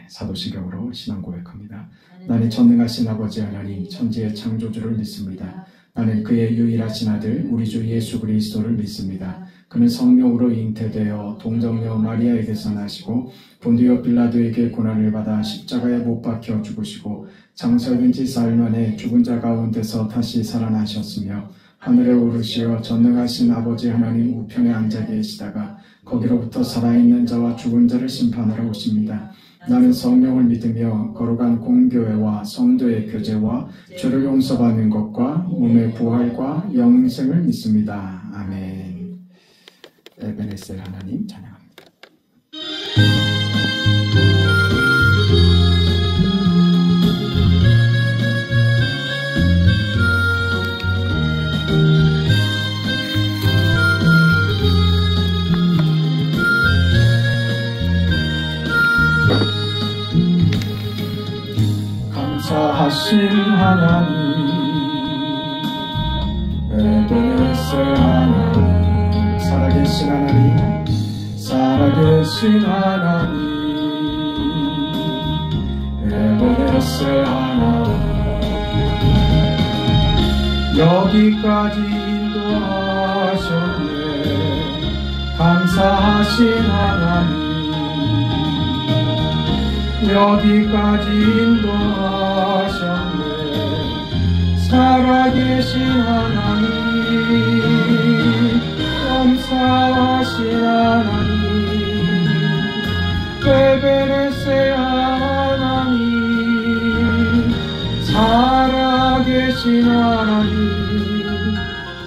사도신경으로 신앙 고백합니다. 나는 전능하신 아버지 하나님 천지의 창조주를 믿습니다. 나는 그의 유일하신 아들 우리 주 예수 그리스도를 믿습니다. 그는 성령으로 잉태되어 동정녀 마리아에게서 나시고 본디오 빌라도에게 고난을 받아 십자가에 못 박혀 죽으시고 장사된 지 사흘 만에 죽은 자 가운데서 다시 살아나셨으며 하늘에 오르시어 전능하신 아버지 하나님 우편에 앉아 계시다가 거기로부터 살아있는 자와 죽은 자를 심판하러 오십니다. 나는 성령을 믿으며 거룩한 공교회와 성도의 교제와 죄를 용서받는 것과 몸의 부활과 영생을 믿습니다. 아멘. 에베네셀 하나님 찬양합니다. 감사하신 하나님 에베네셀 하나님 살아계신 하나님 살아계신 하나님 에베네셀 하나님 여기까지 인도하셨네 감사하신 하나님 여기까지 인도하셨네 살아계신 하나님 감사하신 하나님 에베네셀 하나님 살아계신 하나님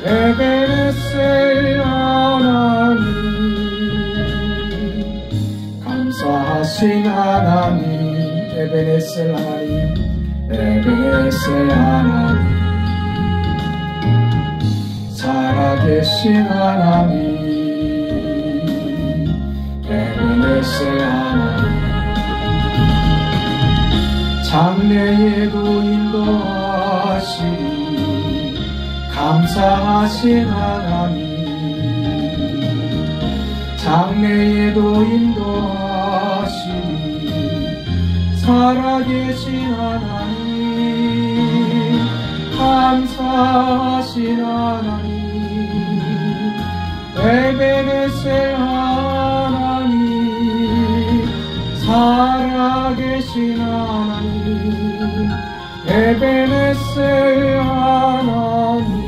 에베네셀 하나님 감사하신 하나님 에베네셀 하나님 에베네셀 하나님 살아계신 하나님 에베네셀 하나님 장래에도 인도하시니 감사하신 하나님 장래에도 인도하시니 살아계신 하나님 감사하신 하나님 에베네셀 하나님 살아계신 하나님 에베네셀 하나님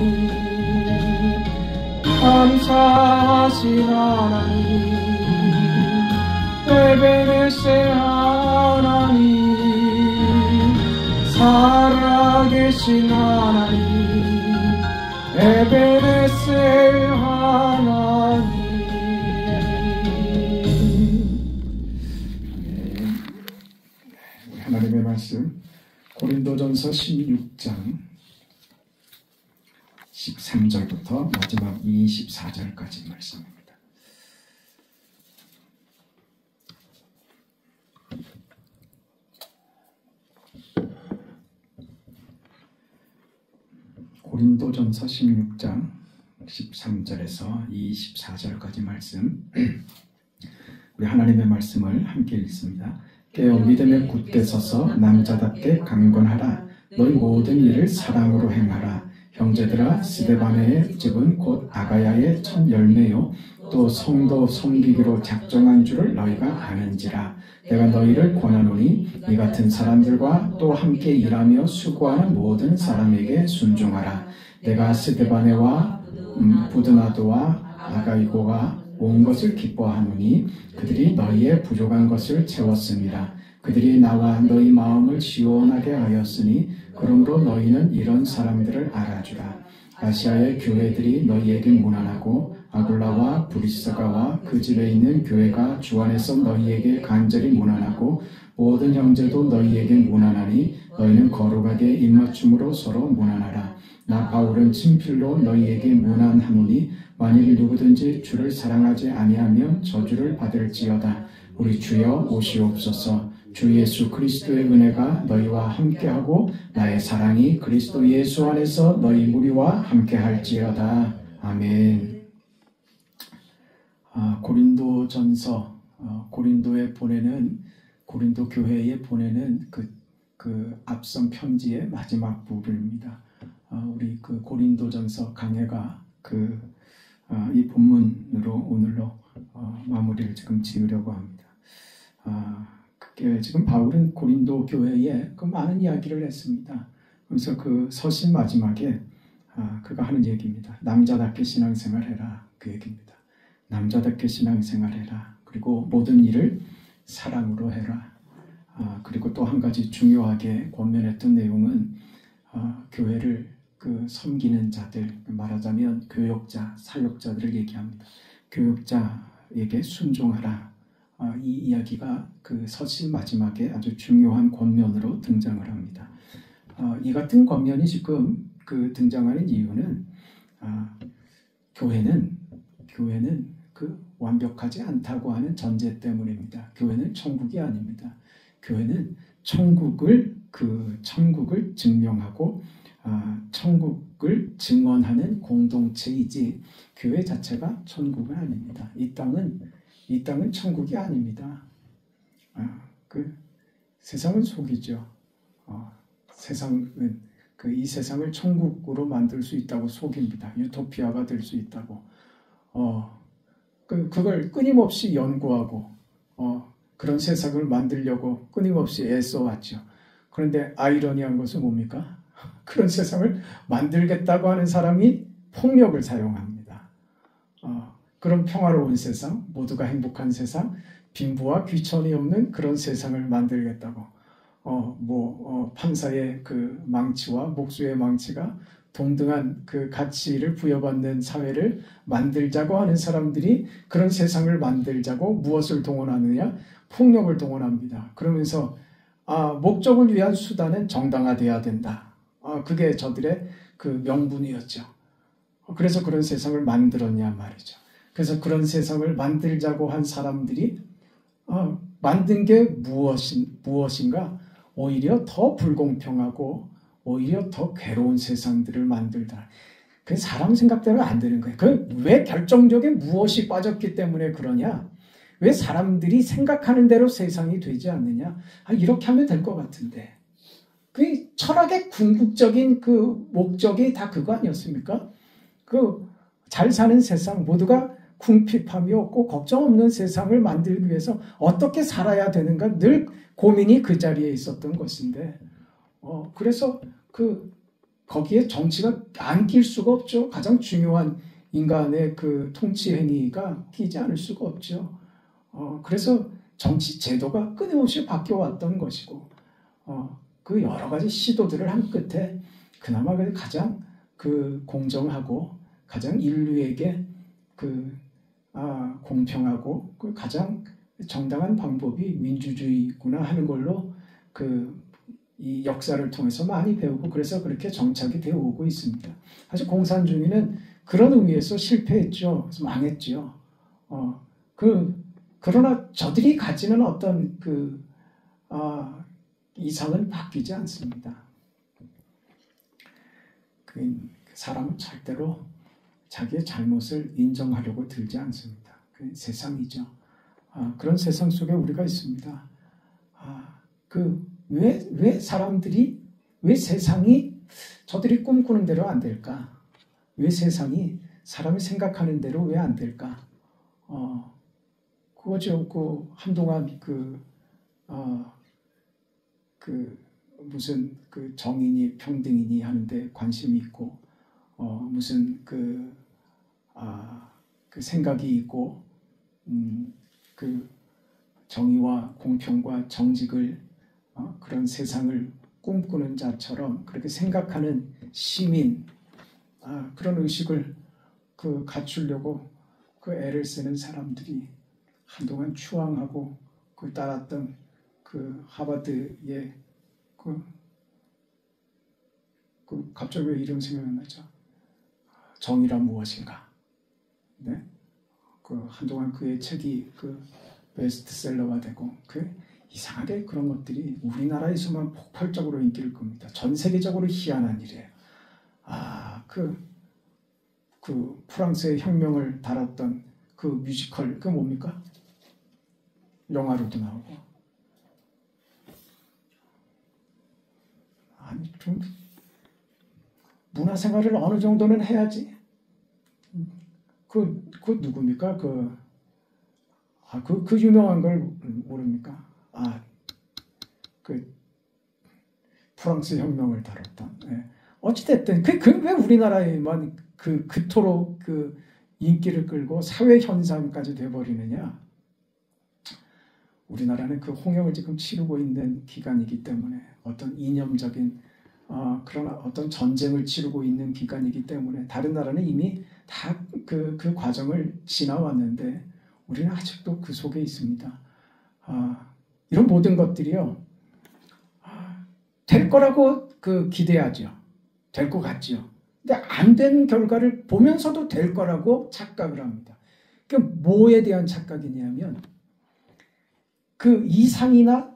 감사하신 하나님 에베네셀 하나님 살아계신 하나님 에베네셀 하나님 하나님의 말씀 고린도전서 16장 13절부터 마지막 24절까지 말씀입니다. 고린도전서 16장 13절에서 24절까지 말씀 우리 하나님의 말씀을 함께 읽습니다. 깨어 믿음에 굳게 서서 남자답게 강건하라. 너희 모든 일을 사랑으로 행하라. 형제들아 스데바네의 집은 곧 아가야의 첫 열매요 또 성도 섬기기로 작정한 줄을 너희가 아는지라. 내가 너희를 권하노니 이 같은 사람들과 또 함께 일하며 수고하는 모든 사람에게 순종하라. 내가 스데바네와 부드나도와 아가이고가 온 것을 기뻐하노니 그들이 너희의 부족한 것을 채웠습니다. 그들이 나와 너희 마음을 시원하게 하였으니 그러므로 너희는 이런 사람들을 알아주라. 아시아의 교회들이 너희에게 문안하고 아굴라와 브리스가와 그 집에 있는 교회가 주 안에서 너희에게 간절히 문안하고 모든 형제도 너희에게 문안하니 너희는 거룩하게 입맞춤으로 서로 문안하라. 나 바울은 친필로 너희에게 문안하노니 만일 누구든지 주를 사랑하지 아니하면 저주를 받을지어다. 우리 주여 오시옵소서. 주 예수 그리스도의 은혜가 너희와 함께하고 나의 사랑이 그리스도 예수 안에서 너희 무리와 함께할지어다. 아멘. 고린도전서 고린도에 보내는 고린도 교회에 보내는 그 앞선 편지의 마지막 부분입니다. 우리 그 고린도전서 강해가 이 본문으로 오늘로 마무리를 지금 지으려고 합니다. 그게 지금 바울은 고린도 교회에 그 많은 이야기를 했습니다. 그래서 그 서신 마지막에 그가 하는 얘기입니다. 남자답게 신앙생활해라, 그 얘기입니다. 남자답게 신앙생활해라. 그리고 모든 일을 사랑으로 해라. 그리고 또 한 가지 중요하게 권면했던 내용은 교회를 섬기는 자들, 말하자면 교역자, 사역자들을 얘기합니다. 교역자에게 순종하라. 이 이야기가 그 서신 마지막에 아주 중요한 권면으로 등장을 합니다. 이 같은 권면이 지금 등장하는 이유는 교회는 완벽하지 않다고 하는 전제 때문입니다. 교회는 천국이 아닙니다. 교회는 천국을 증명하고 천국을 증언하는 공동체이지 교회 자체가 천국은 아닙니다. 이 땅은 천국이 아닙니다. 세상은 속이죠. 세상은 이 세상을 천국으로 만들 수 있다고 속입니다. 유토피아가 될 수 있다고. 그걸 끊임없이 연구하고 그런 세상을 만들려고 끊임없이 애써왔죠. 그런데 아이러니한 것은 뭡니까? 그런 세상을 만들겠다고 하는 사람이 폭력을 사용합니다. 그런 평화로운 세상, 모두가 행복한 세상, 빈부와 귀천이 없는 그런 세상을 만들겠다고. 판사의 망치와 목수의 망치가 동등한 가치를 부여받는 사회를 만들자고 하는 사람들이 그런 세상을 만들자고 무엇을 동원하느냐? 폭력을 동원합니다. 그러면서 목적을 위한 수단은 정당화돼야 된다. 그게 저들의 명분이었죠. 그래서 그런 세상을 만들었냐 말이죠. 그래서 그런 세상을 만들자고 한 사람들이 만든 게 무엇인가? 오히려 더 불공평하고 오히려 더 괴로운 세상들을 만들더라. 그 사람 생각대로 안 되는 거예요. 왜 결정적인 무엇이 빠졌기 때문에 그러냐? 왜 사람들이 생각하는 대로 세상이 되지 않느냐? 이렇게 하면 될 것 같은데. 그 철학의 궁극적인 목적이 다 그거 아니었습니까? 잘 사는 세상, 모두가 궁핍함이 없고 걱정 없는 세상을 만들기 위해서 어떻게 살아야 되는가 늘 고민이 그 자리에 있었던 것인데, 그래서 거기에 정치가 안 낄 수가 없죠. 가장 중요한 인간의 통치 행위가 끼지 않을 수가 없죠. 그래서 정치 제도가 끊임없이 바뀌어왔던 것이고, 여러 가지 시도들을 한 끝에 그나마 가장 공정하고 가장 인류에게 공평하고 가장 정당한 방법이 민주주의구나 하는 걸로 이 역사를 통해서 많이 배우고 그래서 그렇게 정착이 되어 오고 있습니다. 사실 공산주의는 그런 의미에서 실패했죠. 그래서 망했죠. 그러나 저들이 가지는 어떤 이상은 바뀌지 않습니다. 사람은 절대로 자기의 잘못을 인정하려고 들지 않습니다. 세상이죠. 그런 세상 속에 우리가 있습니다. 왜 사람들이, 왜 세상이 저들이 꿈꾸는 대로 안 될까? 왜 세상이 사람이 생각하는 대로 왜 안 될까? 그거죠. 한동안 무슨 정의니 평등이니 하는데 관심이 있고, 무슨 생각이 있고, 정의와 공평과 정직을 그런 세상을 꿈꾸는 자처럼 그렇게 생각하는 시민, 그런 의식을 갖추려고 애를 쓰는 사람들이 한동안 추앙하고 따랐던 하버드의 갑자기 왜 이름 생각이 나죠? 정의란 무엇인가? 네? 한동안 그의 책이 베스트셀러가 되고 이상하게 그런 것들이 우리나라에서만 폭발적으로 인기를 끕니다. 전 세계적으로 희한한 일이에요. 프랑스의 혁명을 다뤘던 뮤지컬 뭡니까? 영화로도 나오고 좀 문화생활을 어느 정도는 해야지. 그 누굽니까? 그 유명한 걸 모릅니까? 그 프랑스 혁명을 다뤘던. 예. 어찌됐든 왜 우리나라에만 그토록 그 인기를 끌고 사회 현상까지 돼버리느냐? 우리나라는 그 홍역을 지금 치르고 있는 기간이기 때문에 어떤 이념적인 그런 어떤 전쟁을 치르고 있는 기간이기 때문에 다른 나라는 이미 다 그 과정을 지나왔는데 우리는 아직도 그 속에 있습니다. 이런 모든 것들이요. 될 거라고 기대하죠. 될 것 같죠. 근데 안 된 결과를 보면서도 될 거라고 착각을 합니다. 그 뭐에 대한 착각이냐면 그 이상이나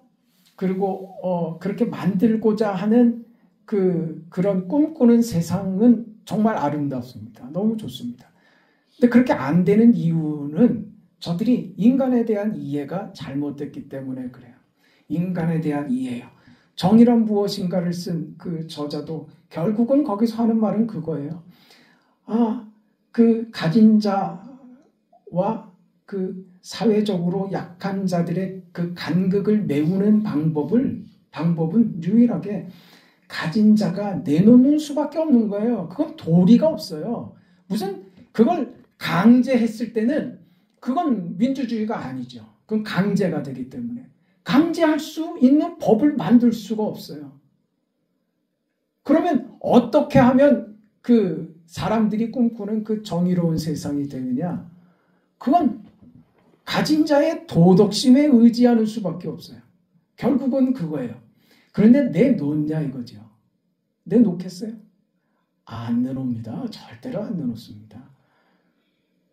그리고 그렇게 만들고자 하는 그런 꿈꾸는 세상은 정말 아름답습니다. 너무 좋습니다. 근데 그렇게 안 되는 이유는 저들이 인간에 대한 이해가 잘못됐기 때문에 그래요. 인간에 대한 이해요. 정의란 무엇인가를 쓴 그 저자도 결국은 거기서 하는 말은 그거예요. 그 가진 자와 그 사회적으로 약한 자들의 그 간극을 메우는 방법은 유일하게 가진 자가 내놓는 수밖에 없는 거예요. 그건 도리가 없어요. 무슨 그걸 강제했을 때는 그건 민주주의가 아니죠. 그건 강제가 되기 때문에. 강제할 수 있는 법을 만들 수가 없어요. 그러면 어떻게 하면 그 사람들이 꿈꾸는 그 정의로운 세상이 되느냐? 그건 가진 자의 도덕심에 의지하는 수밖에 없어요. 결국은 그거예요. 그런데 내놓냐 이거죠. 내놓겠어요? 안 내놓습니다. 절대로 안 내놓습니다.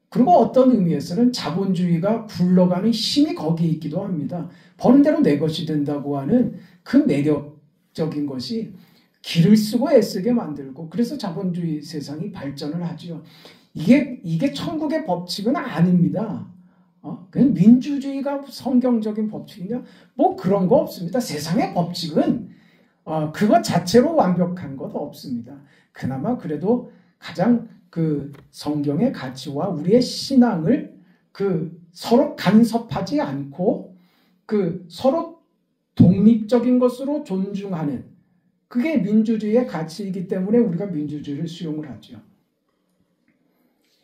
그리고 어떤 의미에서는 자본주의가 굴러가는 힘이 거기에 있기도 합니다. 버는 대로 내 것이 된다고 하는 그 매력적인 것이 길을 쓰고 애쓰게 만들고 그래서 자본주의 세상이 발전을 하죠. 이게 천국의 법칙은 아닙니다. 그냥 민주주의가 성경적인 법칙이냐? 뭐 그런 거 없습니다. 세상의 법칙은 그것 자체로 완벽한 것 없습니다. 그나마 그래도 가장 그 성경의 가치와 우리의 신앙을 서로 간섭하지 않고 서로 독립적인 것으로 존중하는 그게 민주주의의 가치이기 때문에 우리가 민주주의를 수용을 하죠.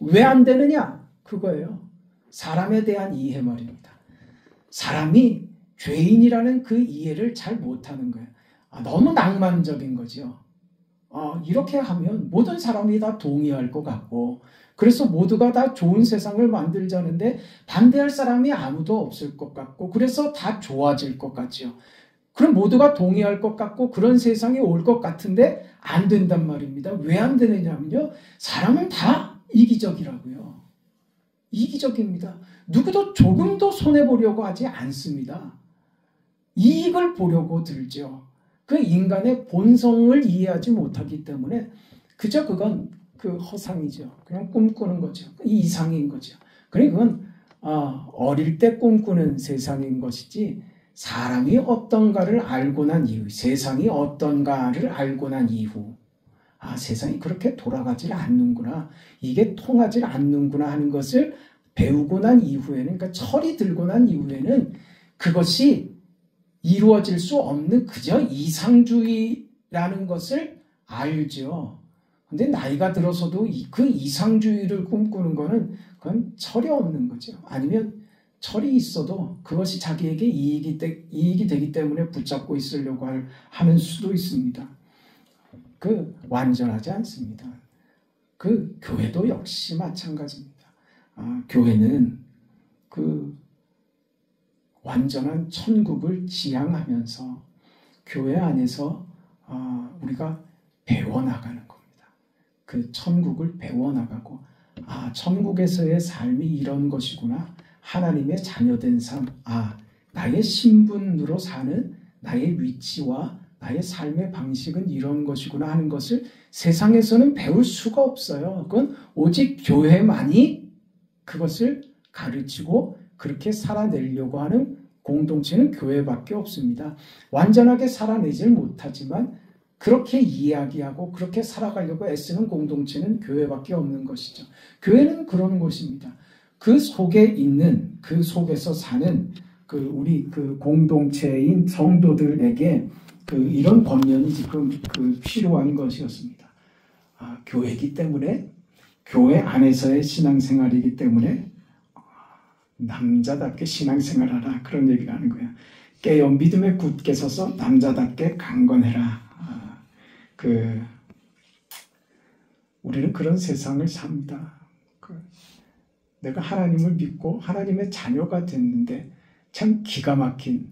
왜 안 되느냐? 그거예요. 사람에 대한 이해 말입니다. 사람이 죄인이라는 그 이해를 잘 못하는 거예요. 너무 낭만적인 거죠. 이렇게 하면 모든 사람이 다 동의할 것 같고 그래서 모두가 다 좋은 세상을 만들자는데 반대할 사람이 아무도 없을 것 같고 그래서 다 좋아질 것 같죠. 그럼 모두가 동의할 것 같고 그런 세상이 올 것 같은데 안 된단 말입니다. 왜 안 되느냐면요. 사람은 다 이기적이라고요. 이기적입니다. 누구도 조금도 손해보려고 하지 않습니다. 이익을 보려고 들죠. 그 인간의 본성을 이해하지 못하기 때문에 그저 그건 허상이죠. 그냥 꿈꾸는 거죠. 이상인 거죠. 그건 어릴 때 꿈꾸는 세상인 것이지 사람이 어떤가를 알고 난 이후 세상이 어떤가를 알고 난 이후 세상이 그렇게 돌아가질 않는구나. 이게 통하질 않는구나 하는 것을 배우고 난 이후에는 그러니까 철이 들고 난 이후에는 그것이 이루어질 수 없는 그저 이상주의라는 것을 알죠. 근데 나이가 들어서도 그 이상주의를 꿈꾸는 거는 그건 철이 없는 거죠. 아니면 철이 있어도 그것이 자기에게 이익이 되기 때문에 붙잡고 있으려고 하는 수도 있습니다. 완전하지 않습니다. 교회도 역시 마찬가지입니다. 교회는 완전한 천국을 지향하면서 교회 안에서 우리가 배워나가는 겁니다. 그 천국을 배워나가고 천국에서의 삶이 이런 것이구나. 하나님의 자녀된 삶, 나의 신분으로 사는 나의 위치와 나의 삶의 방식은 이런 것이구나 하는 것을 세상에서는 배울 수가 없어요. 그건 오직 교회만이 그것을 가르치고 그렇게 살아내려고 하는 공동체는 교회밖에 없습니다. 완전하게 살아내질 못하지만 그렇게 이야기하고 그렇게 살아가려고 애쓰는 공동체는 교회밖에 없는 것이죠. 교회는 그런 곳입니다. 그 속에 있는, 그 속에서 사는 우리 공동체인 성도들에게 이런 권면이 지금 필요한 것이었습니다. 교회이기 때문에, 교회 안에서의 신앙생활이기 때문에 남자답게 신앙생활하라, 그런 얘기를 하는 거예요. 깨어 믿음에 굳게 서서 남자답게 강건해라. 우리는 그런 세상을 삽니다. 내가 하나님을 믿고 하나님의 자녀가 됐는데 참 기가 막힌,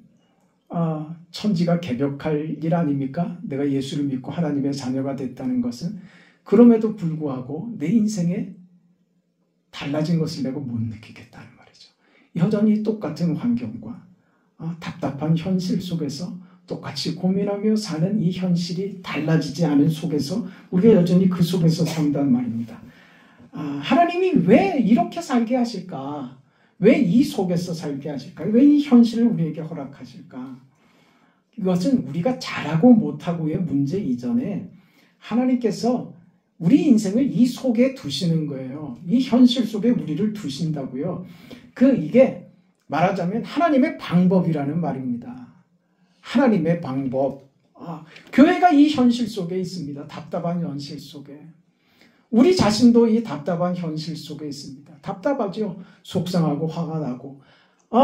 천지가 개벽할 일 아닙니까? 내가 예수를 믿고 하나님의 자녀가 됐다는 것은. 그럼에도 불구하고 내 인생에 달라진 것을 내가 못 느끼겠다는 말이죠. 여전히 똑같은 환경과 답답한 현실 속에서 똑같이 고민하며 사는 이 현실이 달라지지 않은 속에서 우리가 여전히 그 속에서 산단 말입니다. 하나님이 왜 이렇게 살게 하실까? 왜 이 속에서 살게 하실까? 왜 이 현실을 우리에게 허락하실까? 이것은 우리가 잘하고 못하고의 문제 이전에 하나님께서 우리 인생을 이 속에 두시는 거예요. 이 현실 속에 우리를 두신다고요. 이게 말하자면 하나님의 방법이라는 말입니다. 하나님의 방법. 교회가 이 현실 속에 있습니다. 답답한 현실 속에. 우리 자신도 이 답답한 현실 속에 있습니다. 답답하죠. 속상하고 화가 나고.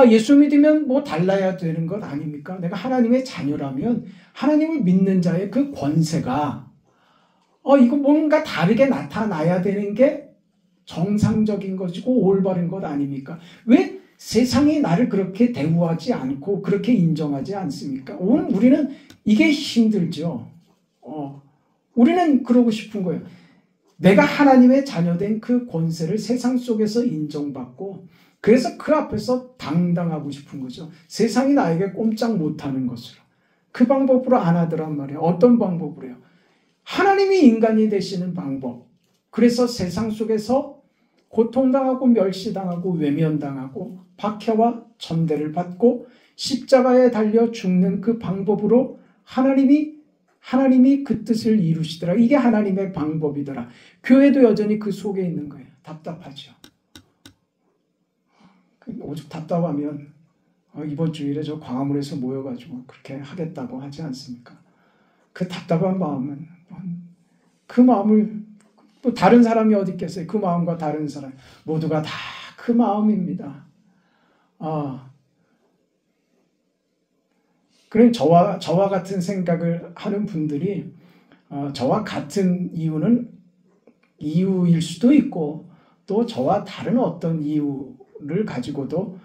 예수 믿으면 뭐 달라야 되는 것 아닙니까? 내가 하나님의 자녀라면 하나님을 믿는 자의 그 권세가 이거 뭔가 다르게 나타나야 되는 게 정상적인 것이고 올바른 것 아닙니까? 왜 세상이 나를 그렇게 대우하지 않고 그렇게 인정하지 않습니까? 우리는 이게 힘들죠. 우리는 그러고 싶은 거예요. 내가 하나님의 자녀된 그 권세를 세상 속에서 인정받고 그래서 그 앞에서 당당하고 싶은 거죠. 세상이 나에게 꼼짝 못하는 것으로. 그 방법으로 안 하더란 말이에요. 어떤 방법으로 해요? 하나님이 인간이 되시는 방법. 그래서 세상 속에서 고통당하고 멸시당하고 외면당하고 박해와 천대를 받고 십자가에 달려 죽는 그 방법으로 하나님이 그 뜻을 이루시더라. 이게 하나님의 방법이더라. 교회도 여전히 그 속에 있는 거예요. 답답하죠. 오죽 답답하면 이번 주일에 저 광화문에서 모여가지고 그렇게 하겠다고 하지 않습니까? 그 답답한 마음은 그 마음을 또 다른 사람이 어디 있겠어요? 그 마음과 다른 사람 모두가 다 그 마음입니다. 그럼 저와 같은 생각을 하는 분들이 저와 같은 이유일 수도 있고 또 저와 다른 어떤 이유를 가지고도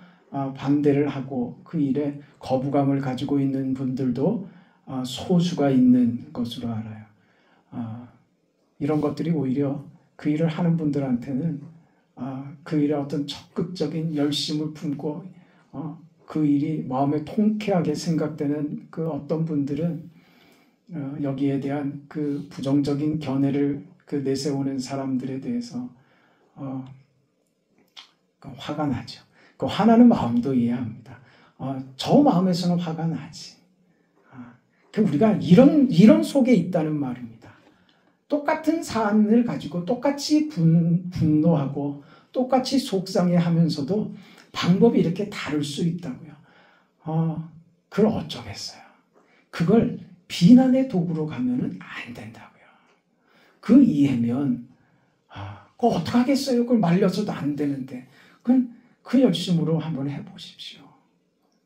반대를 하고 그 일에 거부감을 가지고 있는 분들도 소수가 있는 것으로 알아요. 이런 것들이 오히려 그 일을 하는 분들한테는 그 일에 어떤 적극적인 열심을 품고 그 일이 마음에 통쾌하게 생각되는 그 어떤 분들은 여기에 대한 그 부정적인 견해를 내세우는 사람들에 대해서 화가 나죠. 그 화나는 마음도 이해합니다. 저 마음에서는 화가 나지. 우리가 이런 속에 있다는 말입니다. 똑같은 사안을 가지고 똑같이 분노하고 똑같이 속상해하면서도 방법이 이렇게 다를 수 있다고요. 그걸 어쩌겠어요. 그걸 비난의 도구로 가면은 안 된다고요. 그 이해면 그거 어떡하겠어요. 그걸 말려서도 안 되는데 그 열심으로 한번 해보십시오.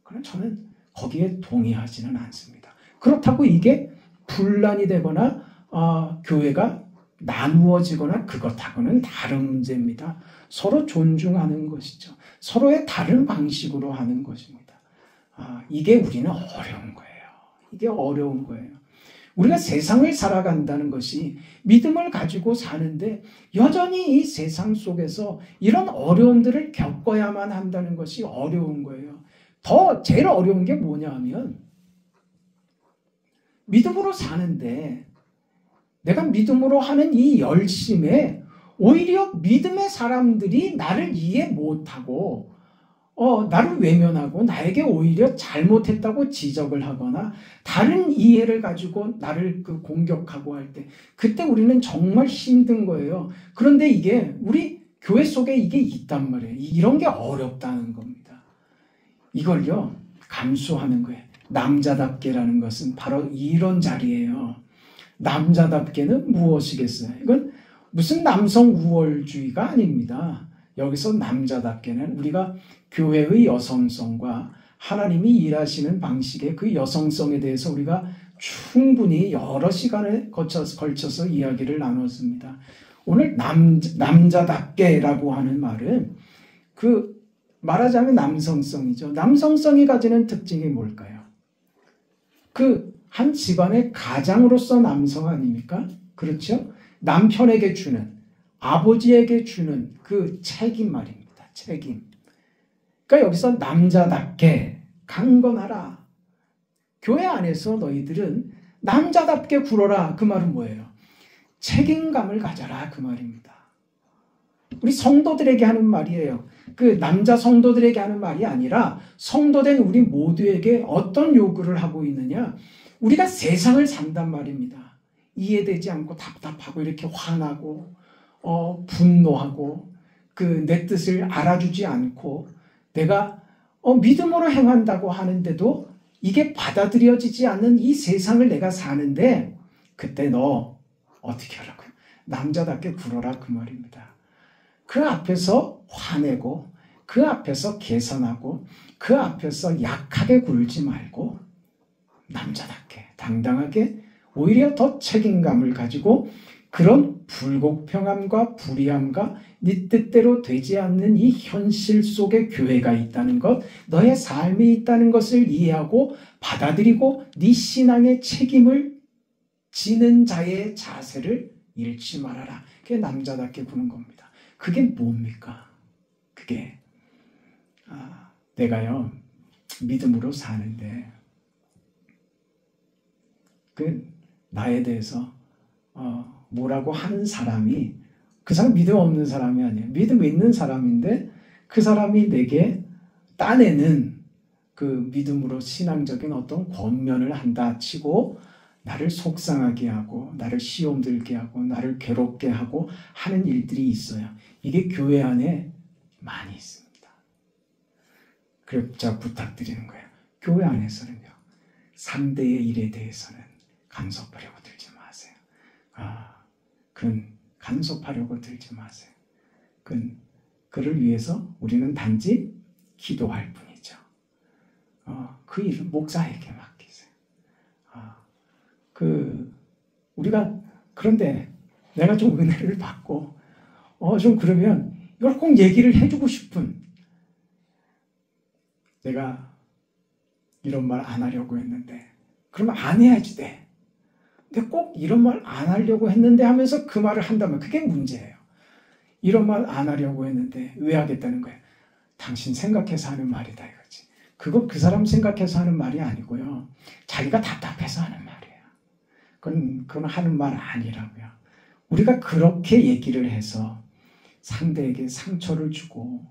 그럼 저는 거기에 동의하지는 않습니다. 그렇다고 이게 분란이 되거나 교회가 나누어지거나 그것하고는 다른 문제입니다. 서로 존중하는 것이죠. 서로의 다른 방식으로 하는 것입니다. 이게 우리는 어려운 거예요. 이게 어려운 거예요. 우리가 세상을 살아간다는 것이 믿음을 가지고 사는데 여전히 이 세상 속에서 이런 어려움들을 겪어야만 한다는 것이 어려운 거예요. 제일 어려운 게 뭐냐 하면 믿음으로 사는데 내가 믿음으로 하는 이 열심에 오히려 믿음의 사람들이 나를 이해 못하고 나를 외면하고 나에게 오히려 잘못했다고 지적을 하거나 다른 이해를 가지고 나를 공격하고 할 때 그때 우리는 정말 힘든 거예요. 그런데 이게 우리 교회 속에 이게 있단 말이에요. 이런 게 어렵다는 겁니다. 이걸요 감수하는 거예요. 남자답게라는 것은 바로 이런 자리예요. 남자답게는 무엇이겠어요? 이건 무슨 남성 우월주의가 아닙니다. 여기서 남자답게는 우리가 교회의 여성성과 하나님이 일하시는 방식의 그 여성성에 대해서 우리가 충분히 여러 시간에 걸쳐서 이야기를 나눴습니다. 오늘 남자답게라고 하는 말은 말하자면 남성성이죠. 남성성이 가지는 특징이 뭘까요? 한 집안의 가장으로서 남성 아닙니까? 그렇죠? 남편에게 주는, 아버지에게 주는 그 책임 말입니다. 책임. 그러니까 여기서 남자답게 강건하라. 교회 안에서 너희들은 남자답게 굴어라. 그 말은 뭐예요? 책임감을 가져라. 그 말입니다. 우리 성도들에게 하는 말이에요. 남자 성도들에게 하는 말이 아니라 성도된 우리 모두에게 어떤 요구를 하고 있느냐? 우리가 세상을 산단 말입니다. 이해되지 않고 답답하고 이렇게 화나고 분노하고 내 뜻을 알아주지 않고 내가 믿음으로 행한다고 하는데도 이게 받아들여지지 않는 이 세상을 내가 사는데 그때 너 어떻게 하라고요? 남자답게 굴어라 그 말입니다. 그 앞에서 화내고 그 앞에서 개선하고 그 앞에서 약하게 굴지 말고 남자답게 당당하게 오히려 더 책임감을 가지고 그런 불공평함과 불의함과 네 뜻대로 되지 않는 이 현실 속에 교회가 있다는 것, 너의 삶이 있다는 것을 이해하고 받아들이고 네 신앙의 책임을 지는 자의 자세를 잃지 말아라. 그게 남자답게 구는 겁니다. 그게 뭡니까? 그게 내가요 믿음으로 사는데 나에 대해서 뭐라고 하는 사람이 그 사람 믿음 없는 사람이 아니에요. 믿음 있는 사람인데 그 사람이 내게 딴에는 믿음으로 신앙적인 어떤 권면을 한다 치고 나를 속상하게 하고 나를 시험 들게 하고 나를 괴롭게 하고 하는 일들이 있어요. 이게 교회 안에 많이 있습니다. 그래서 부탁드리는 거예요. 교회 안에서는요. 상대의 일에 대해서는 간섭하려고 들지 마세요. 간섭하려고 들지 마세요. 그를 위해서 우리는 단지 기도할 뿐이죠. 그 일은 목사에게 맡기세요. 우리가 그런데 내가 좀 은혜를 받고 좀 그러면 이걸 꼭 얘기를 해주고 싶은 내가 이런 말 안 하려고 했는데 그러면 안 해야지 돼. 근데 꼭 이런 말 안 하려고 했는데 하면서 그 말을 한다면 그게 문제예요. 이런 말 안 하려고 했는데 왜 하겠다는 거예요? 당신 생각해서 하는 말이다 이거지. 그거 그 사람 생각해서 하는 말이 아니고요. 자기가 답답해서 하는 말이에요. 그건 하는 말 아니라고요. 우리가 그렇게 얘기를 해서 상대에게 상처를 주고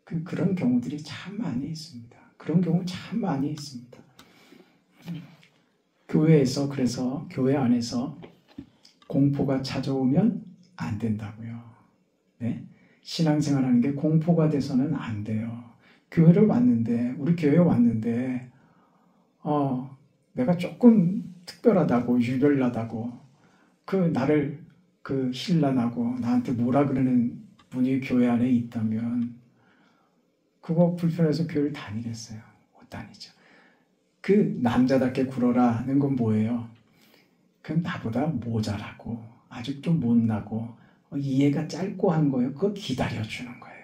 그런 경우들이 참 많이 있습니다. 그런 경우 참 많이 있습니다. 교회에서 그래서 교회 안에서 공포가 찾아오면 안 된다고요. 네? 신앙생활하는 게 공포가 돼서는 안 돼요. 교회를 왔는데 우리 교회에 왔는데 내가 조금 특별하다고 유별나다고 나를 신란하고 나한테 뭐라 그러는 분이 교회 안에 있다면 그거 불편해서 교회를 다니겠어요? 못 다니죠. 남자답게 굴어라는 건 뭐예요? 나보다 모자라고 아직 좀 못나고 이해가 짧고 한 거예요. 그거 기다려주는 거예요.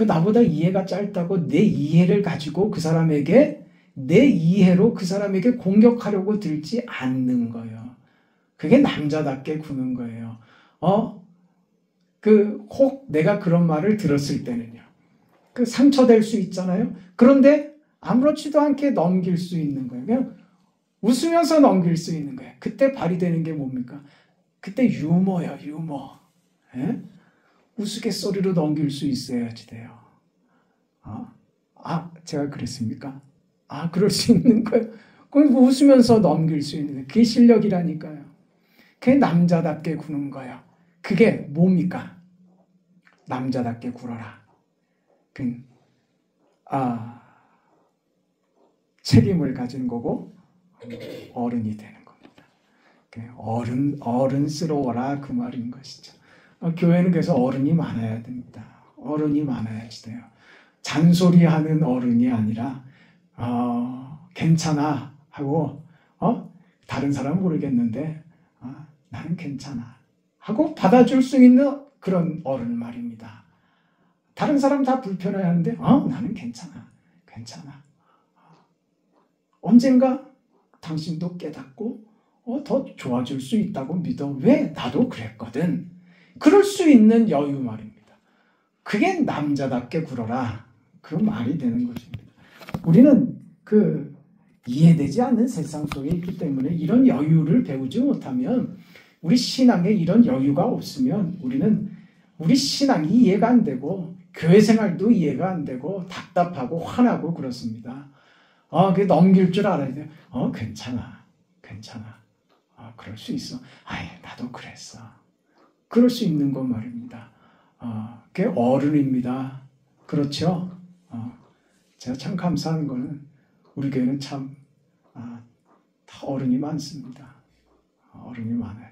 나보다 이해가 짧다고 내 이해를 가지고 그 사람에게 내 이해로 그 사람에게 공격하려고 들지 않는 거예요. 그게 남자답게 구는 거예요. 혹 내가 그런 말을 들었을 때는요. 상처될 수 있잖아요. 그런데 아무렇지도 않게 넘길 수 있는 거예요. 그냥 웃으면서 넘길 수 있는 거예요. 그때 발휘되는 게 뭡니까? 그때 유머예요, 유머. 예? 우스갯소리로 넘길 수 있어야지 돼요. 제가 그랬습니까? 그럴 수 있는 거예요. 그럼 웃으면서 넘길 수 있는 거예요. 그게 실력이라니까요. 그게 남자답게 구는 거예요. 그게 뭡니까? 남자답게 굴어라. 책임을 가진 거고 어른이 되는 겁니다. 어른스러워라 그 말인 것이죠. 교회는 그래서 어른이 많아야 됩니다. 어른이 많아야지 돼요. 잔소리하는 어른이 아니라 괜찮아 하고 다른 사람은 모르겠는데 나는 괜찮아 하고 받아줄 수 있는 그런 어른 말입니다. 다른 사람 다 불편해하는데 나는 괜찮아. 언젠가 당신도 깨닫고 더 좋아질 수 있다고 믿어. 왜? 나도 그랬거든. 그럴 수 있는 여유 말입니다. 그게 남자답게 굴어라. 그 말이 되는 것입니다. 우리는 이해되지 않는 세상 속에 있기 때문에 이런 여유를 배우지 못하면, 우리 신앙에 이런 여유가 없으면 우리 신앙이 이해가 안 되고 교회 생활도 이해가 안 되고 답답하고 화나고 그렇습니다. 그게 넘길 줄 알아야 돼요. 괜찮아. 그럴 수 있어. 나도 그랬어. 그럴 수 있는 것 말입니다. 그게 어른입니다. 그렇죠? 제가 참 감사한 거는 우리 교회는 참 다 어른이 많습니다. 어른이 많아요.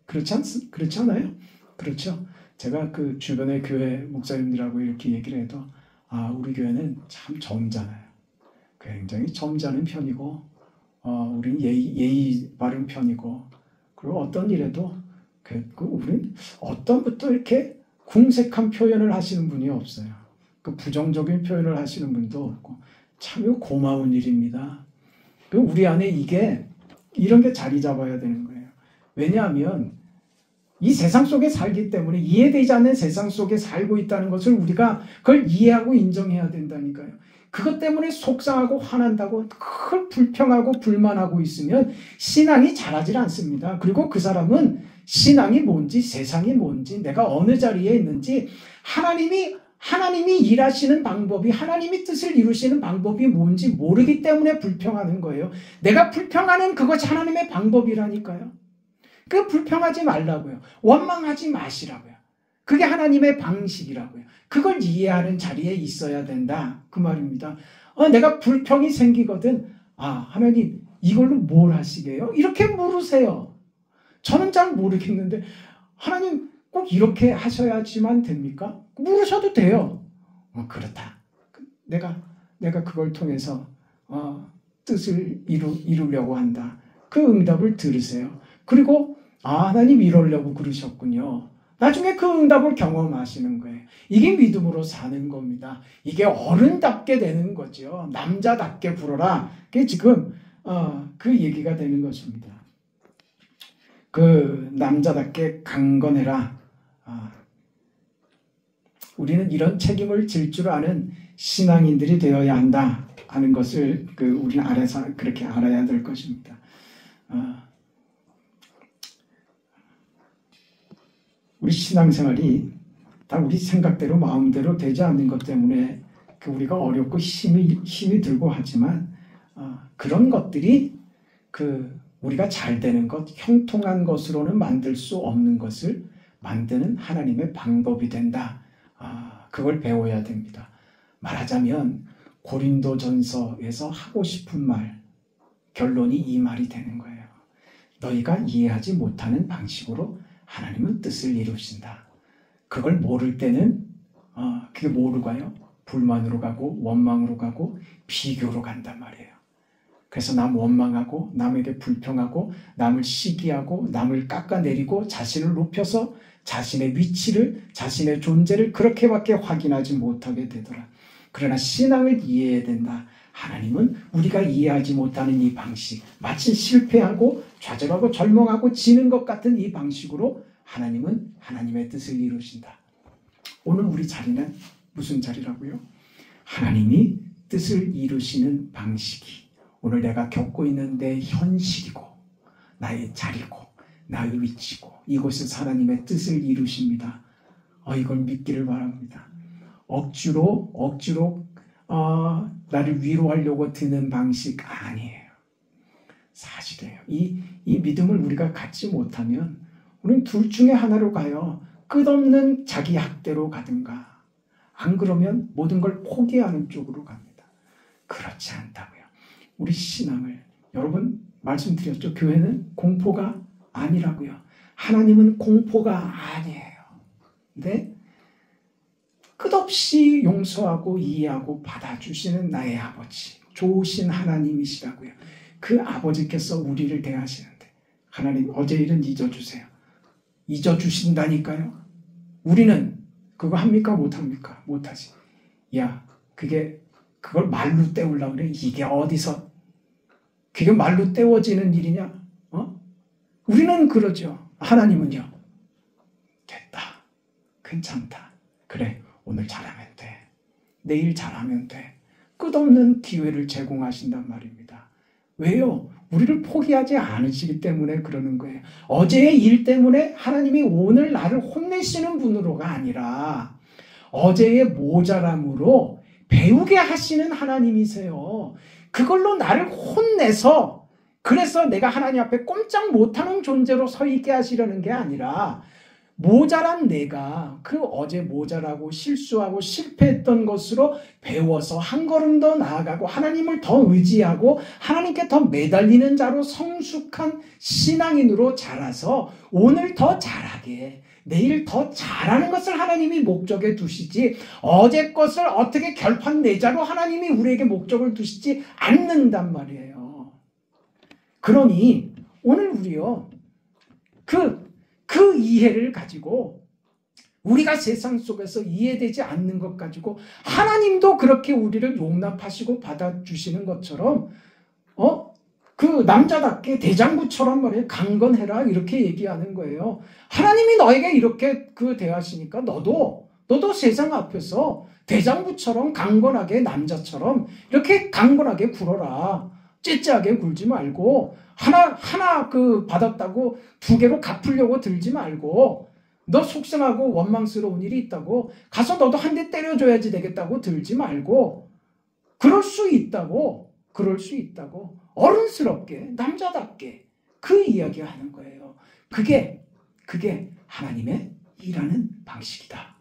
그렇지 않아요? 그렇죠? 제가 주변의 교회 목사님들하고 이렇게 얘기를 해도 우리 교회는 참 점잖아요. 굉장히 점잖은 편이고 우리는 예의 바른 편이고, 그리고 어떤 일에도 우리는 어떤 분도 이렇게 궁색한 표현을 하시는 분이 없어요. 부정적인 표현을 하시는 분도 없고, 참 고마운 일입니다. 우리 안에 이런 게 자리 잡아야 되는 거예요. 왜냐하면 이 세상 속에 살기 때문에, 이해되지 않는 세상 속에 살고 있다는 것을 우리가 그걸 이해하고 인정해야 된다니까요. 그것 때문에 속상하고 화난다고 그걸 불평하고 불만하고 있으면 신앙이 자라질 않습니다. 그리고 그 사람은 신앙이 뭔지, 세상이 뭔지, 내가 어느 자리에 있는지, 하나님이 일하시는 방법이, 하나님이 뜻을 이루시는 방법이 뭔지 모르기 때문에 불평하는 거예요. 내가 불평하는 그것이 하나님의 방법이라니까요. 불평하지 말라고요. 원망하지 마시라고요. 그게 하나님의 방식이라고요. 그걸 이해하는 자리에 있어야 된다. 그 말입니다. 내가 불평이 생기거든. 하나님 이걸로 뭘 하시게요? 이렇게 물으세요. 저는 잘 모르겠는데 하나님 꼭 이렇게 하셔야지만 됩니까? 물으셔도 돼요. 그렇다. 내가 그걸 통해서 뜻을 이루려고 한다. 그 응답을 들으세요. 그리고 하나님 이러려고 그러셨군요. 나중에 그 응답을 경험하시는 거예요. 이게 믿음으로 사는 겁니다. 이게 어른답게 되는 거죠. 남자답게 굴어라. 그게 지금 그 얘기가 되는 것입니다. 남자답게 강건해라. 우리는 이런 책임을 질 줄 아는 신앙인들이 되어야 한다 하는 것을 우리는 그렇게 알아야 될 것입니다. 우리 신앙생활이 다 우리 생각대로 마음대로 되지 않는 것 때문에 우리가 어렵고 힘이 들고 하지만, 그런 것들이 우리가 잘 되는 것, 형통한 것으로는 만들 수 없는 것을 만드는 하나님의 방법이 된다. 그걸 배워야 됩니다. 말하자면 고린도전서에서 하고 싶은 말, 결론이 이 말이 되는 거예요. 너희가 이해하지 못하는 방식으로 하나님은 뜻을 이루신다. 그걸 모를 때는 그게 뭐로 가요? 불만으로 가고 원망으로 가고 비교로 간단 말이에요. 그래서 남 원망하고 남에게 불평하고 남을 시기하고 남을 깎아내리고 자신을 높여서 자신의 위치를, 자신의 존재를 그렇게밖에 확인하지 못하게 되더라. 그러나 신앙을 이해해야 된다. 하나님은 우리가 이해하지 못하는 이 방식, 마치 실패하고 좌절하고 절망하고 지는 것 같은 이 방식으로 하나님은 하나님의 뜻을 이루신다. 오늘 우리 자리는 무슨 자리라고요? 하나님이 뜻을 이루시는 방식이 오늘 내가 겪고 있는 내 현실이고 나의 자리고 나의 위치고 이곳에서 하나님의 뜻을 이루십니다. 이걸 믿기를 바랍니다. 억지로 나를 위로하려고 드는 방식 아니에요. 사실이에요. 이 믿음을 우리가 갖지 못하면 우리는 둘 중에 하나로 가요. 끝없는 자기 학대로 가든가, 안 그러면 모든 걸 포기하는 쪽으로 갑니다. 그렇지 않다고요. 우리 신앙을, 여러분 말씀드렸죠. 교회는 공포가 아니라고요. 하나님은 공포가 아니에요. 근데 끝없이 용서하고 이해하고 받아주시는 나의 아버지, 좋으신 하나님이시라고요. 그 아버지께서 우리를 대하시는데, 하나님 어제 일은 잊어주세요. 잊어주신다니까요. 우리는 그거 합니까? 못합니까? 못하지. 야, 그걸 말로 때우려고 그래. 이게 어디서 그게 말로 때워지는 일이냐? 우리는 그러죠. 하나님은요. 됐다. 괜찮다. 그래. 오늘 잘하면 돼. 내일 잘하면 돼. 끝없는 기회를 제공하신단 말입니다. 왜요? 우리를 포기하지 않으시기 때문에 그러는 거예요. 어제의 일 때문에 하나님이 오늘 나를 혼내시는 분으로가 아니라 어제의 모자람으로 배우게 하시는 하나님이세요. 그걸로 나를 혼내서, 그래서 내가 하나님 앞에 꼼짝 못하는 존재로 서 있게 하시려는 게 아니라, 모자란 내가 그 어제 모자라고 실수하고 실패했던 것으로 배워서 한 걸음 더 나아가고 하나님을 더 의지하고 하나님께 더 매달리는 자로 성숙한 신앙인으로 자라서 오늘 더 잘하게, 내일 더 잘하는 것을 하나님이 목적에 두시지, 어제 것을 어떻게 결판 내자로 하나님이 우리에게 목적을 두시지 않는단 말이에요. 그러니 오늘 우리요, 그 이해를 가지고, 우리가 세상 속에서 이해되지 않는 것 가지고 하나님도 그렇게 우리를 용납하시고 받아주시는 것처럼 그 남자답게 대장부처럼 말이에요. 강건해라, 이렇게 얘기하는 거예요. 하나님이 너에게 이렇게 대하시니까 너도 세상 앞에서 대장부처럼 강건하게, 남자처럼 이렇게 강건하게 굴어라. 째째하게 굴지 말고, 하나 받았다고 두 개로 갚으려고 들지 말고, 너 속상하고 원망스러운 일이 있다고 가서 너도 한 대 때려줘야지 되겠다고 들지 말고, 그럴 수 있다고 어른스럽게, 남자답게 그 이야기 하는 거예요. 그게 하나님의 일하는 방식이다.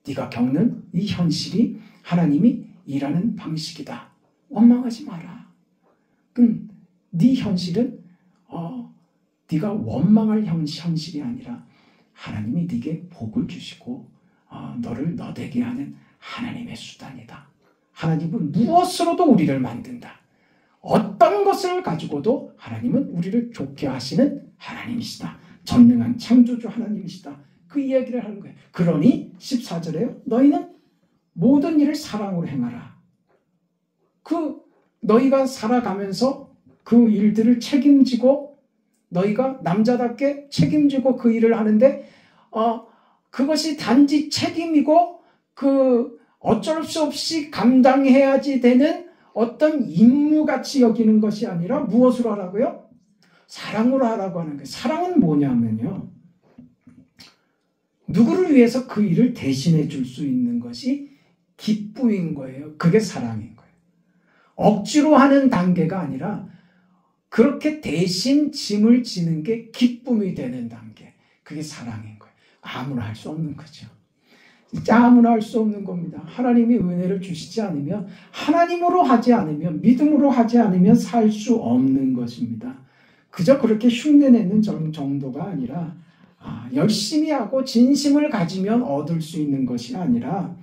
네가 겪는 이 현실이 하나님이 일하는 방식이다. 원망하지 마라. 네 현실은 네가 원망할 현실이 아니라 하나님이 네게 복을 주시고 너를 너되게 하는 하나님의 수단이다. 하나님은 무엇으로도 우리를 만든다. 어떤 것을 가지고도 하나님은 우리를 좋게 하시는 하나님이시다. 전능한 창조주 하나님이시다. 그 이야기를 하는 거예요. 그러니 14절에요. 너희는 모든 일을 사랑으로 행하라. 너희가 살아가면서 그 일들을 책임지고, 너희가 남자답게 책임지고 그 일을 하는데, 그것이 단지 책임이고 어쩔 수 없이 감당해야지 되는 어떤 임무같이 여기는 것이 아니라 무엇으로 하라고요? 사랑으로 하라고 하는 거예요. 사랑은 뭐냐면요, 누구를 위해서 그 일을 대신해 줄 수 있는 것이 기쁨인 거예요. 그게 사랑인 거예요. 억지로 하는 단계가 아니라 그렇게 대신 짐을 지는 게 기쁨이 되는 단계. 그게 사랑인 거예요. 아무나 할 수 없는 거죠. 진짜 아무나 할 수 없는 겁니다. 하나님이 은혜를 주시지 않으면, 하나님으로 하지 않으면, 믿음으로 하지 않으면 살 수 없는 것입니다. 그저 그렇게 흉내내는 정도가 아니라 열심히 하고 진심을 가지면 얻을 수 있는 것이 아니라,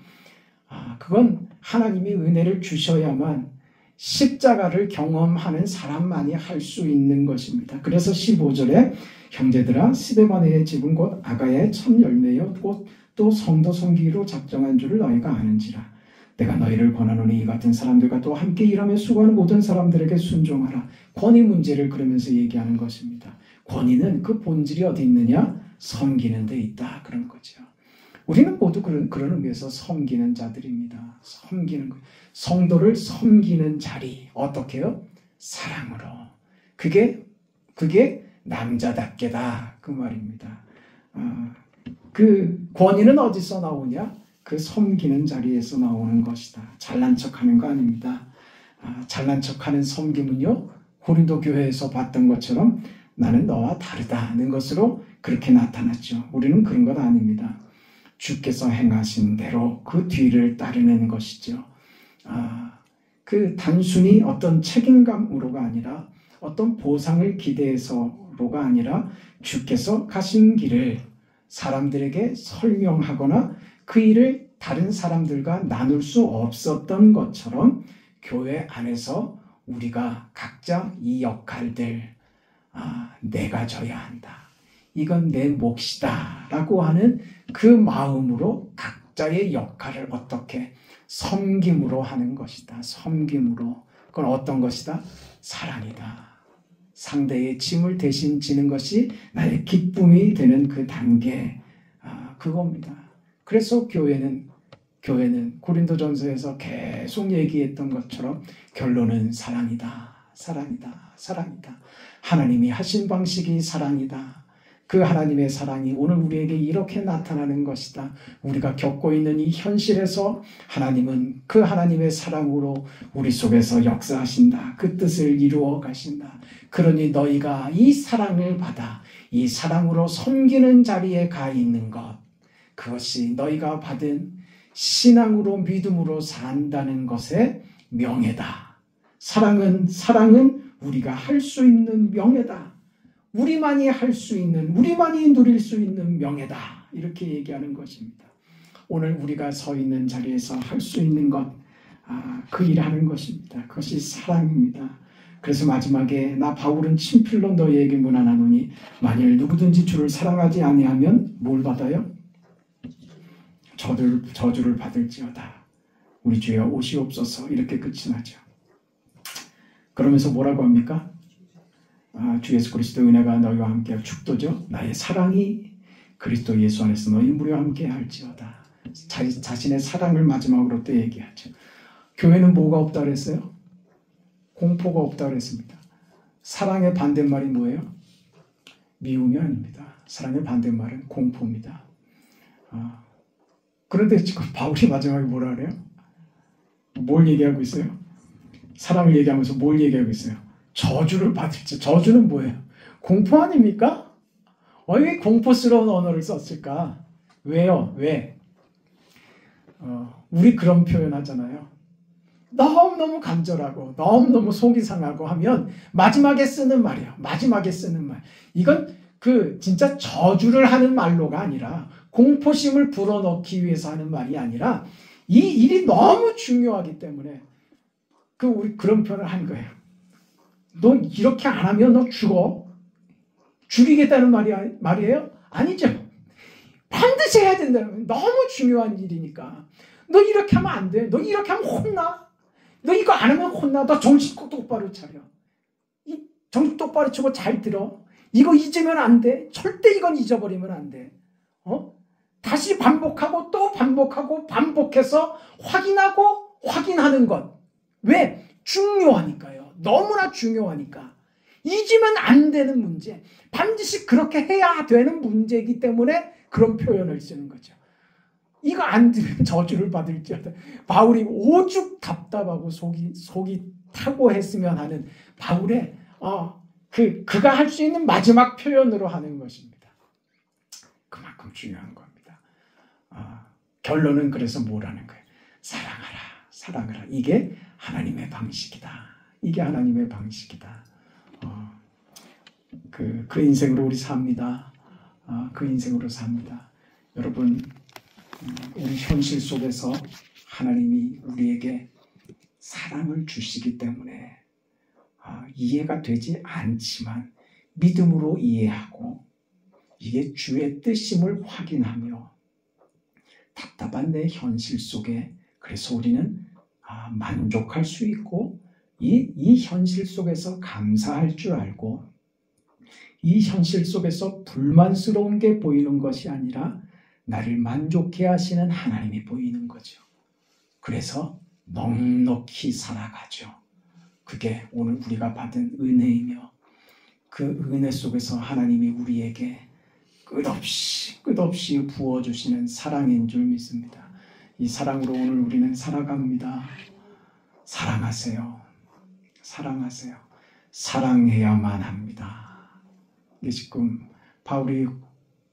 그건 하나님이 은혜를 주셔야만, 십자가를 경험하는 사람만이 할 수 있는 것입니다. 그래서 15절에 형제들아, 스데반의 집은 곧 아가야의 첫 열매여 곧 또 성도 섬기기로 작정한 줄을 너희가 아는지라. 내가 너희를 권하노니 이 같은 사람들과 또 함께 일하며 수고하는 모든 사람들에게 순종하라. 권위 문제를 그러면서 얘기하는 것입니다. 권위는 그 본질이 어디 있느냐? 섬기는 데 있다, 그런 거죠. 우리는 모두 그런 의미에서 섬기는 자들입니다. 섬기는 거. 성도를 섬기는 자리, 어떻게요? 사랑으로. 그게 남자답게다, 그 말입니다. 그 권위는 어디서 나오냐? 그 섬기는 자리에서 나오는 것이다. 잘난 척하는 거 아닙니다. 잘난 척하는 섬김은요, 고린도 교회에서 봤던 것처럼 나는 너와 다르다는 것으로 그렇게 나타났죠. 우리는 그런 것 아닙니다. 주께서 행하신 대로 그 뒤를 따르는 것이죠. 그 단순히 어떤 책임감으로가 아니라 어떤 보상을 기대해서로가 아니라 주께서 가신 길을 사람들에게 설명하거나 그 일을 다른 사람들과 나눌 수 없었던 것처럼 교회 안에서 우리가 각자 이 역할들 내가 져야 한다. 이건 내 몫이다 라고 하는 그 마음으로 각자의 역할을 어떻게 섬김으로 하는 것이다. 섬김으로. 그건 어떤 것이다? 사랑이다. 상대의 짐을 대신 지는 것이 나의 기쁨이 되는 그 단계, 그겁니다. 그래서 교회는 고린도전서에서 계속 얘기했던 것처럼 결론은 사랑이다. 사랑이다. 사랑이다. 하나님이 하신 방식이 사랑이다. 그 하나님의 사랑이 오늘 우리에게 이렇게 나타나는 것이다. 우리가 겪고 있는 이 현실에서 하나님은 그 하나님의 사랑으로 우리 속에서 역사하신다. 그 뜻을 이루어 가신다. 그러니 너희가 이 사랑을 받아 이 사랑으로 섬기는 자리에 가 있는 것, 그것이 너희가 받은 신앙으로 믿음으로 산다는 것의 명예다. 사랑은 우리가 할 수 있는 명예다. 우리만이 할 수 있는, 우리만이 누릴 수 있는 명예다. 이렇게 얘기하는 것입니다. 오늘 우리가 서 있는 자리에서 할 수 있는 것, 그 일하는 것입니다. 그것이 사랑입니다. 그래서 마지막에 나 바울은 친필로 너희에게 문안하노니 만일 누구든지 주를 사랑하지 아니하면 뭘 받아요? 저주를 받을지어다. 우리 주여 오시옵소서. 이렇게 끝이 나죠. 그러면서 뭐라고 합니까? 주 예수 그리스도의 은혜가 너희와 함께할 축도죠. 나의 사랑이 그리스도 예수 안에서 너희 무려 함께 할지어다. 자신의 사랑을 마지막으로 또 얘기하죠. 교회는 뭐가 없다 그랬어요? 공포가 없다 그랬습니다. 사랑의 반대말이 뭐예요? 미움이 아닙니다. 사랑의 반대말은 공포입니다. 그런데 지금 바울이 마지막에 뭐라 그래요? 뭘 얘기하고 있어요? 사랑을 얘기하면서 뭘 얘기하고 있어요? 저주를 받을지. 저주는 뭐예요? 공포 아닙니까? 왜 공포스러운 언어를 썼을까? 왜요? 왜? 우리 그런 표현 하잖아요. 너무너무 간절하고 너무너무 속이 상하고 하면 마지막에 쓰는 말이에요. 마지막에 쓰는 말. 이건 진짜 저주를 하는 말로가 아니라 공포심을 불어넣기 위해서 하는 말이 아니라 이 일이 너무 중요하기 때문에 우리 그런 표현을 한 거예요. 너 이렇게 안 하면 너 죽어. 죽이겠다는 말이에요? 아니죠. 반드시 해야 된다는 거예요. 너무 중요한 일이니까. 너 이렇게 하면 안 돼. 너 이렇게 하면 혼나. 너 이거 안 하면 혼나. 너 정신 똑바로 차려. 정신 똑바로 차고 잘 들어. 이거 잊으면 안 돼. 절대 이건 잊어버리면 안 돼. 다시 반복하고 또 반복하고 반복해서 확인하고 확인하는 것. 왜? 중요하니까요. 너무나 중요하니까. 잊으면 안 되는 문제. 반드시 그렇게 해야 되는 문제이기 때문에 그런 표현을 쓰는 거죠. 이거 안 들으면 저주를 받을지어다. 바울이 오죽 답답하고 속이 타고 했으면 하는 바울의 그가 할 수 있는 마지막 표현으로 하는 것입니다. 그만큼 중요한 겁니다. 결론은 그래서 뭐라는 거예요? 사랑하라. 사랑하라. 이게 하나님의 방식이다. 이게 하나님의 방식이다. 그 인생으로 우리 삽니다. 그 인생으로 삽니다. 여러분, 우리 현실 속에서 하나님이 우리에게 사랑을 주시기 때문에 이해가 되지 않지만 믿음으로 이해하고 이게 주의 뜻임을 확인하며 답답한 내 현실 속에 그래서 우리는 만족할 수 있고 이 현실 속에서 감사할 줄 알고 이 현실 속에서 불만스러운 게 보이는 것이 아니라 나를 만족해 하시는 하나님이 보이는 거죠. 그래서 넉넉히 살아가죠. 그게 오늘 우리가 받은 은혜이며 그 은혜 속에서 하나님이 우리에게 끝없이 부어주시는 사랑인 줄 믿습니다. 이 사랑으로 오늘 우리는 살아갑니다. 사랑하세요. 사랑하세요. 사랑해야만 합니다. 이게 지금 바울이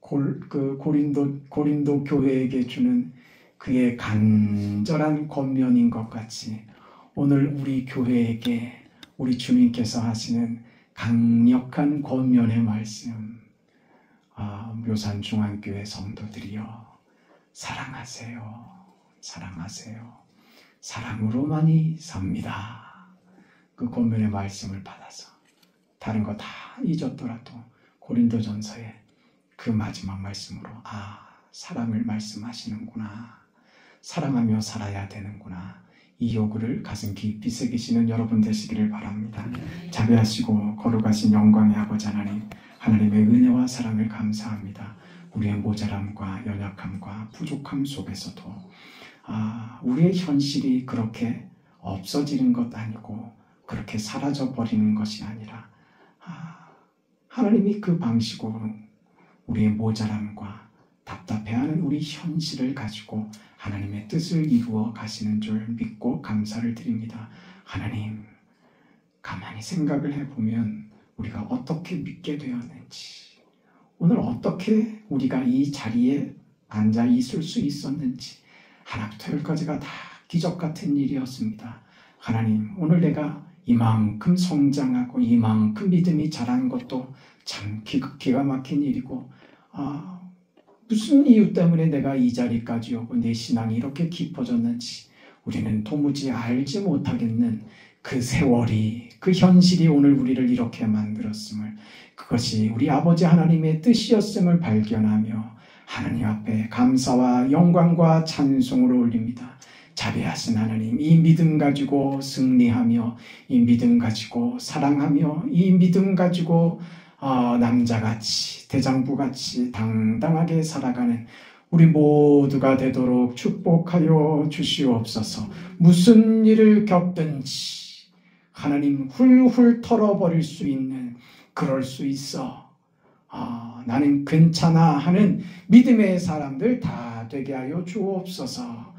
고린도 교회에게 주는 그의 간절한 권면인 것 같이 오늘 우리 교회에게 우리 주님께서 하시는 강력한 권면의 말씀, 묘산 중앙교회 성도들이여 사랑하세요. 사랑하세요. 사랑으로만이 삽니다. 그 권면의 말씀을 받아서 다른 거 다 잊었더라도 고린도전서에 그 마지막 말씀으로 사랑을 말씀하시는구나. 사랑하며 살아야 되는구나. 이 요구를 가슴 깊이 새기시는 여러분 되시기를 바랍니다. 자비하시고 거룩하신 영광의 아버지 하나님, 하나님의 은혜와 사랑을 감사합니다. 우리의 모자람과 연약함과 부족함 속에서도 우리의 현실이 그렇게 없어지는 것 아니고 그렇게 사라져버리는 것이 아니라 하나님이 그 방식으로 우리의 모자람과 답답해하는 우리 현실을 가지고 하나님의 뜻을 이루어 가시는 줄 믿고 감사를 드립니다. 하나님, 가만히 생각을 해보면 우리가 어떻게 믿게 되었는지, 오늘 어떻게 우리가 이 자리에 앉아 있을 수 있었는지 하나부터 열까지가 다 기적 같은 일이었습니다. 하나님, 오늘 내가 이만큼 성장하고 이만큼 믿음이 자란 것도 참 기가 막힌 일이고 무슨 이유 때문에 내가 이 자리까지 오고 내 신앙이 이렇게 깊어졌는지 우리는 도무지 알지 못하겠는 그 세월이, 그 현실이 오늘 우리를 이렇게 만들었음을, 그것이 우리 아버지 하나님의 뜻이었음을 발견하며 하나님 앞에 감사와 영광과 찬송을 올립니다. 자비하신 하나님, 이 믿음 가지고 승리하며, 이 믿음 가지고 사랑하며, 이 믿음 가지고 남자같이 대장부같이 당당하게 살아가는 우리 모두가 되도록 축복하여 주시옵소서. 무슨 일을 겪든지 하나님 훌훌 털어버릴 수 있는, 그럴 수 있어, 나는 괜찮아 하는 믿음의 사람들 다 되게 하여 주옵소서.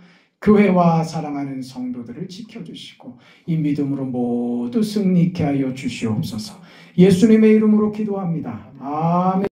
교회와 사랑하는 성도들을 지켜주시고 이 믿음으로 모두 승리케 하여 주시옵소서. 예수님의 이름으로 기도합니다. 아멘.